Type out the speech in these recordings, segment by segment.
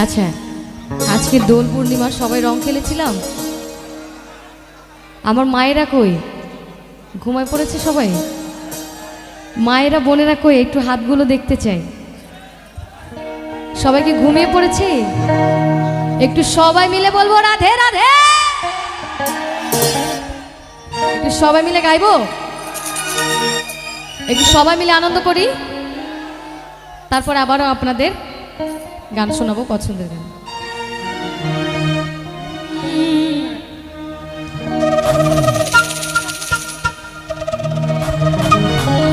আচ্ছা, আজকে দোল পূর্ণিমা সবাই রং খেলেছিলাম। আমার মায়েরা কই? ঘুমায় পড়েছে সবাই? মায়েরা বোনেরা কই? একটু হাতগুলো দেখতে চাই। সবাইকে ঘুমিয়ে পড়েছে? একটু সবাই মিলে বলবো রাধে রাধে। একটু সবাই মিলে গাইবো, একটু সবাই মিলে আনন্দ করি, তারপর আবারও আপনাদের গান শোনাবো পছন্দের গান।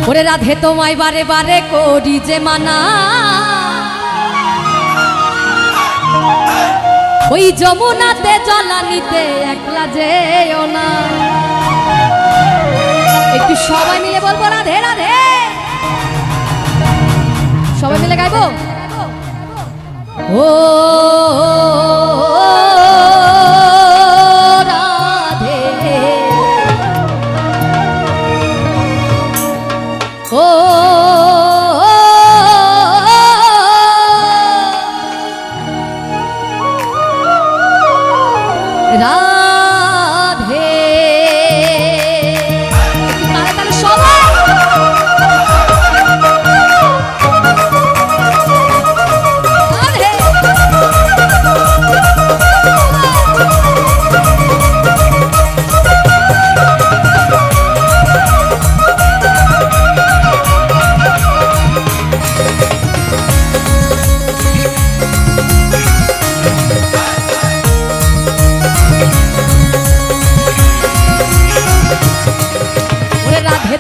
ওরে রাধে তোমায় বারে বারে করি যে মানা, ওই যমুনাতে জলানিতে একলা যেও না। একটু সবাই মিলে বলবো রাধে রাধে, সবাই মিলে গাইবো। ও রাধে, ও রাধে। তালে তালে সবাই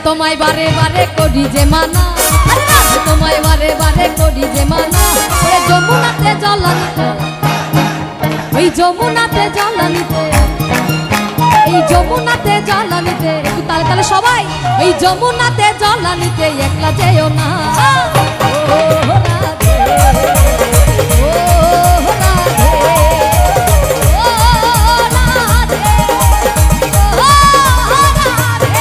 তোমায় বারে বারে করি যে মানা, তোমায় বারে বারে করি যে মানা। ওই যমুনাতে জলানিতে, ওই যমুনাতে জলানিতে, এই যমুনাতে জলানিতে, একটু তালে তালে সবাই। ওই যমুনাতে জলানিতে একলা যেও না। ও রাধে, ও রাধে, ও রাধে, ও রাধে।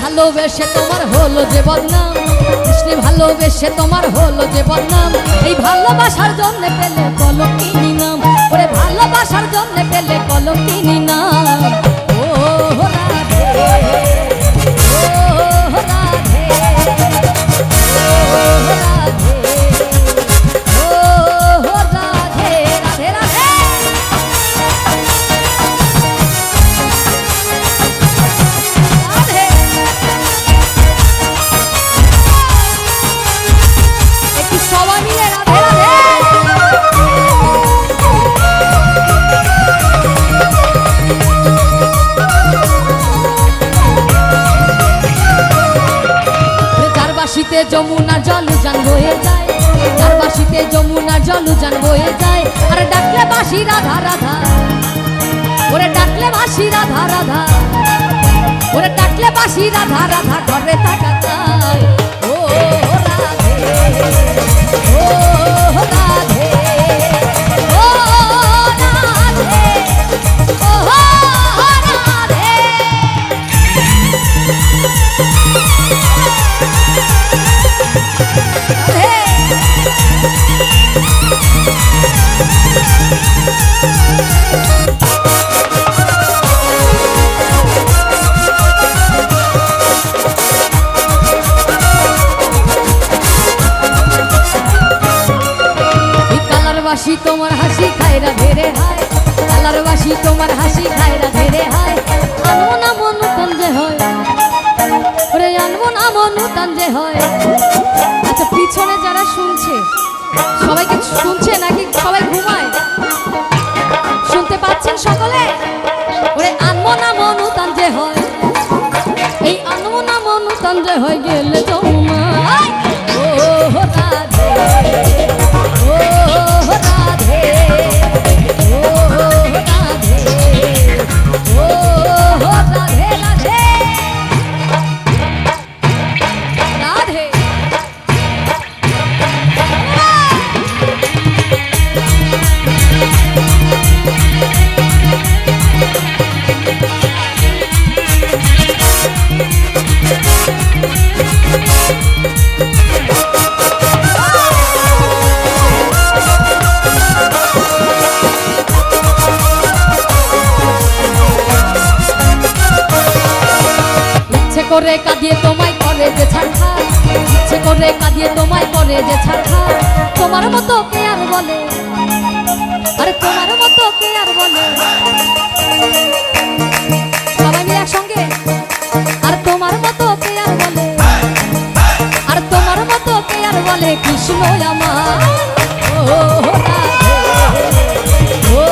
ভালোবেসে তোমার হলো যে বদনাম, কৃষ্ণে ভালোবেসে তোমার হলো যে বদনাম। এই ভালোবাসার জন্য পেলে কলঙ্কিনী নাম, ওরে ভালোবাসার জন্য পেলে কলঙ্কিনী নাম। ও রাধে, ও রাধে, ও রাধে, ও রাধে, রাধে রাধে। যমুনার জল উজান বয়ে যায়, যার বাঁশিতে যমুনার জল উজান বয়ে যায়। আর ডাকলে বাঁশি রাধা রাধা, ওরে ডাকলে বাঁশি রাধা রাধা, ওরে ডাকলে বাঁশি রাধা রাধা ঘরে থাকা চায়। ও রাধে, ও রাধে, ও রাধে, ও রাধে। বাসি তোমার হাসি খায়রা ধেরে হায়, কালার বাসি তোমার হাসি খায়রা ধেরে হায়। আনবো না মনু তঞ্জে হয়, ওরে আনবো না মনু তঞ্জে হয়। আচ্ছা, পিছনে যারা শুনছে সবাই কি শুনছে নাকি সবাই ঘুমায়? শুনতে পাচ্ছেন সকলে? ওরে আনবো না মনু তঞ্জে হয়, এই আনবো না মনু তঞ্জে হয় গেলে যমুনা। ও রাধে, ও রাধে, ও রাধে। করে কাঁদিয়ে তোমায় করে যে ছাড়খা, ইচ্ছে করে কাঁদিয়ে তোমায় করে যে ছাড়খা। তোমার মতো কে আর বলে, আরে তোমার মতো কে আর বলে, সবাই মিলে একসঙ্গে। আর তোমার মতো কে আর বলে, আর তোমার মতো কে আর বলে কৃষ্ণ আমার। ও রাধে, ও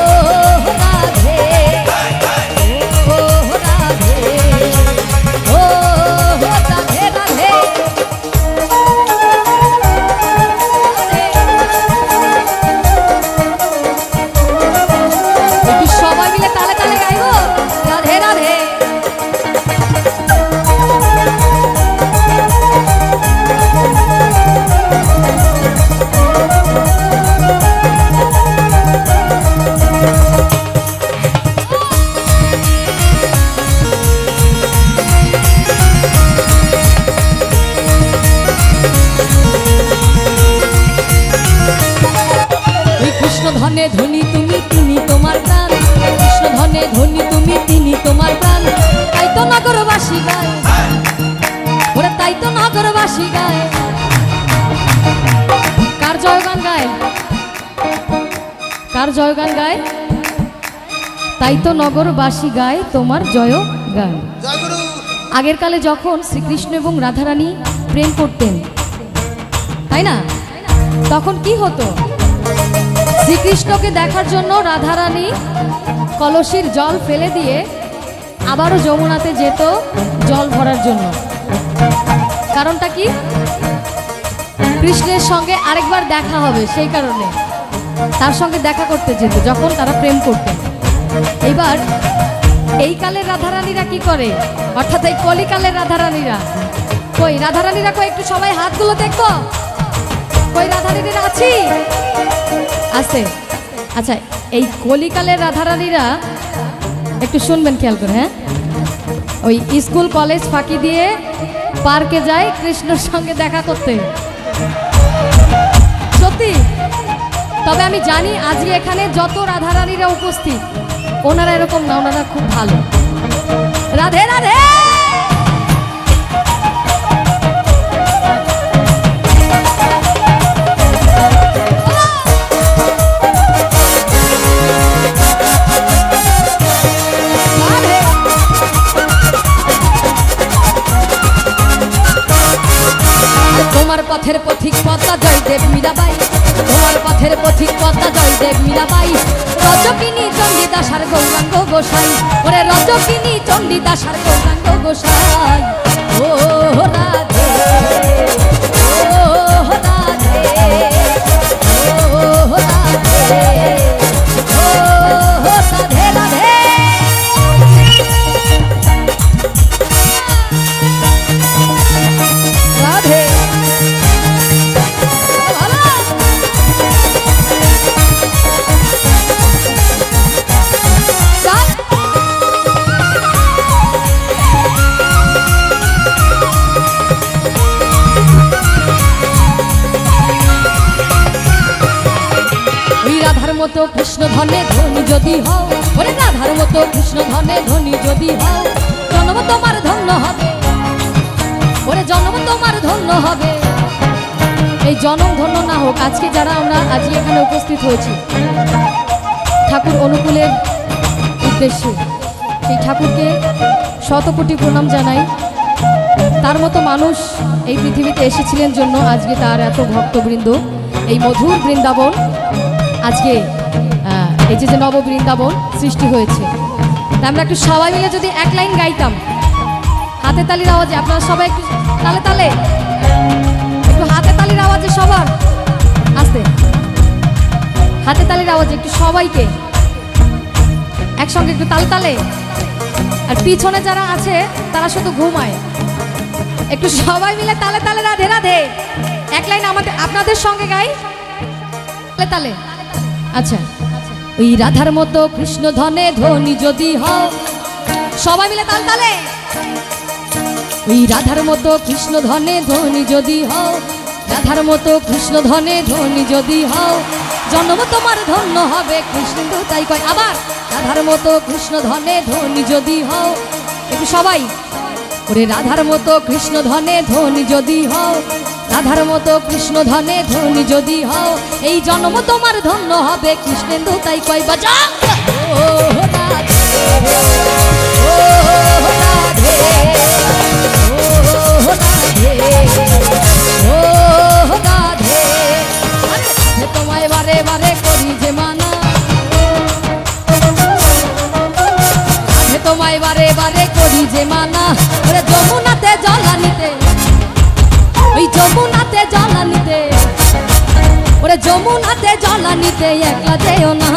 রাধে, ও রাধে, ও রাধে রাধে। একটু সবাই মিলে তালে তালে গাইবো রাধে রাধে। কৃষ্ণ ধনে ধনী তুমি, তিনি তোমার প্রাণ, কৃষ্ণ ধনে ধনী তুমি, তিনি তোমার প্রাণ। তাই তো নগরবাসী গায়, ওরে তাই তো নগরবাসী গায়। কার জয়গান গায়, কার জয়গান গায়? তাই তো নগরবাসী গায় তোমার জয় গান। আগের কালে যখন শ্রীকৃষ্ণ এবং রাধারানী প্রেম করতেন, তাই না, তখন কি হতো? শ্রীকৃষ্ণকে দেখার জন্য রাধারানী কলসির জল ফেলে দিয়ে আবারও যমুনাতে যেত জল ভরার জন্য। কারণটা কি? কৃষ্ণের সঙ্গে আরেকবার দেখা হবে, সেই কারণে তার সঙ্গে দেখা করতে যেত যখন তারা প্রেম করতেন। এইবার এই কালের রাধারানীরা কি করে, অর্থাৎ এই কলিকালের রাধারানীরা কই, রাধারানীরা কই, একটু সবাই হাতগুলো দেখো, কই রাধারানীরা আছি? আছে। আচ্ছা, এই কলিকালের রাধারানীরা একটু শুনবেন, খেয়াল করে, হ্যাঁ, ওই স্কুল কলেজ ফাঁকি দিয়ে পার্কে যায় কৃষ্ণর সঙ্গে দেখা করতে, সত্যি। তবে আমি জানি আজকে এখানে যত রাধারানীরা উপস্থিত ওনারা এরকম না, ওনারা খুব ভালো। রাধে রাধে। তোমার পথের পথিক পদ্মা জয়দেব মীরাবাই, তোমার পথের পথিক পদ্মা জয়দেব মীরাবাই। রজকিনী চণ্ডীদাস আর গৌরাঙ্গ গোসাই, ওরে রজকিনী চণ্ডীদাস আর গৌরাঙ্গ গোসাই। ও রাধে, ও রাধে, ও রাধে, ও রাধে রাধে। রাধে রাধার মতো কৃষ্ণ ধনে ধনী যদি হও, ওরে রাধার মতো কৃষ্ণ ধনে ধনী যদি হও, জন্ম তোমার ধন্য হবে, ওরে জন্ম তোমার ধন্য হবে। এই জন্ম ধন্য না হোক, আজকে যারা আমরা আজকে এখানে উপস্থিত হয়েছি ঠাকুর অনুকূলের উদ্দেশ্যে, সেই ঠাকুরকে শত কোটি প্রণাম জানাই। তার মতো মানুষ এই পৃথিবীতে এসেছিলেন জন্য আজকে তার এত ভক্তবৃন্দ, এই মধুর বৃন্দাবন আজকে এই যে নব বৃন্দাবন সৃষ্টি হয়েছে। তা আমরা একটু সবাই মিলে যদি এক লাইন গাইতাম, হাতে তালির আওয়াজে, আপনারা সবাই একটু তালে তালে, একটু হাতে তালির আওয়াজে সবার, আস্তে হাতে তালির আওয়াজে একটু সবাইকে একসঙ্গে একটু তালে তালে। আর পিছনে যারা আছে তারা শুধু ঘুমায়, একটু সবাই মিলে তালে তালে রাধে রাধে এক লাইন আমাদের আপনাদের সঙ্গে গাই তালে তালে। আচ্ছা, ওই রাধার মতো কৃষ্ণ ধনে ধনী যদি হও, সবাই মিলে তাল তালে। ওই রাধার মতো কৃষ্ণ ধনে ধনী যদি হও, রাধার মতো কৃষ্ণ ধনে ধনী যদি হও, জন্ম তোমার ধন্য হবে কৃষ্ণ। তাই কয় আবার, রাধার মতো কৃষ্ণ ধনে ধনী যদি হও, একটু সবাই ওরে রাধার মতো কৃষ্ণ ধনে ধনী যদি হও, রাধার মতো কৃষ্ণ ধনে ধনী যদি হও, এই জন্ম তোমার ধন্য হবে কৃষ্ণেন্দু তাই কয় বাজা। ও রাধে, ও রাধে, ও রাধে, ও রাধে। আরে তোমায় বারে বারে করি যে মানা, তোমায় বারে বারে করি যে মানা। ওরে যমুনাতে জলানিতে, ওই যমুনাতে জলানিতে, ওরে যমুনাতে জলানিতে একলা যেও না।